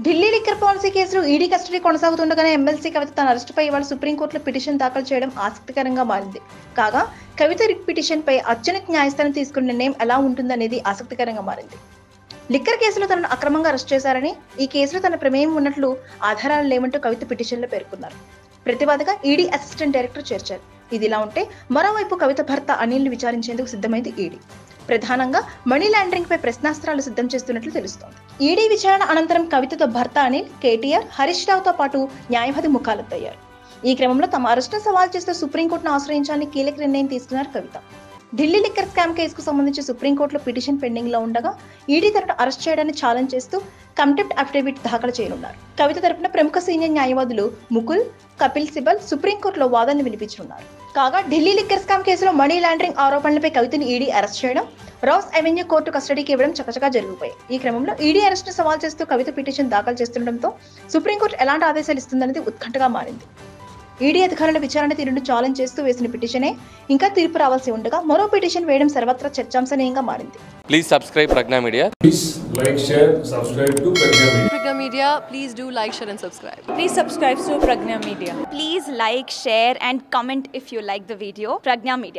Delhi liquor policy కేసులో ED custody కొనసాగుతుండగానే MLC కవిత తన అరెస్టుపై ఇవాళ సుప్రీంకోర్టులో పిటిషన్ దాఖలు చేయడం ఆసక్తికరంగా మారింది. కాగా కవిత రిట్ పిటిషన్పై అత్యున్నత న్యాయస్థానం తీసుకున్న నిర్ణయం ఎలా ఉంటుందనేది ఆసక్తికరంగా మారింది. లిక్కర్ కేసులో తనను అక్రమంగా అరెస్ట్ చేశారని, ఈ కేసులో తన ప్రమేయం ఉన్నట్లు ఆధారాలు లేవంటూ కవిత పిటిషన్లో పేర్కొన్నారు. ప్రతివాదిగా ఈడీ అసిస్టెంట్ డైరెక్టర్ చేర్చారు. ఇదిలా ఉంటే మరోవైపు కవిత భర్త అనిల్ని విచారించేందుకు సిద్ధమైంది ఈడీ. ప్రధానంగా మనీ లాండరింగ్ పై ప్రశ్నాస్త్రాలు సిద్ధం చేస్తున్నట్లు తెలుస్తోంది. ఈడీ విచారణ అనంతరం కవితతో భర్త అనిల్, కేటీఆర్, హరీష్ రావుతో పాటు న్యాయవాది ముఖాలెత్తయ్యారు. ఈ క్రమంలో తమ అరెస్టును సవాల్ చేస్తూ సుప్రీంకోర్టును ఆశ్రయించాలని కీలక నిర్ణయం తీసుకున్నారు కవిత. ఢిల్లీ లిక్కర్ స్కామ్ కేసుకు సంబంధించి సుప్రీంకోర్టులో పిటిషన్ పెండింగ్ లో ఉండగా ఈడీ తరపున అరెస్ట్ చేయడాన్ని ఛాలెంజ్ చేస్తూ కంటెంప్ట్ అఫిడవిట్ దాఖలు చేయనున్నారు. కవిత తరపున ప్రముఖ సీనియర్ న్యాయవాదులు ముకుల్, కపిల్ సిబల్ సుప్రీంకోర్టులో వాదనలు వినిపించనున్నారు. కాగా ఢిల్లీ లిక్కర్ స్కామ్ కేసులో మనీ లాండరింగ్ ఆరోపణలపై కవితను ఈడీ అరెస్ట్ చేయడం, రాస్ అవెన్యూ కోర్టు కస్టడీకి ఇవ్వడం చకచకా జరిగిపోయాయి. ఈ క్రమంలో ఈడీ అరెస్ట్ను సవాల్ చేస్తూ కవిత పిటిషన్ దాఖలు చేస్తుండటంతో సుప్రీంకోర్టు ఎలాంటి ఆదేశాలు ఇస్తుందనేది ఉత్కంఠగా మారింది. ఈడీ అధికారుల విచారణ తీరును ఛాలెంజ్ చేస్తూ వేసిన పిటిషనే ఇంకా తీర్పు రావాల్సి ఉండగా మరో పిటిషన్ వేయడం సర్వత్రా చర్చాంశనీయంగా మారింది. Please subscribe Pragna Media. Please like, share, subscribe to Pragna Media. Pragna Media, please do like, share and subscribe. Please subscribe to Pragna Media. Please like, share and comment if you like the video. Pragna Media.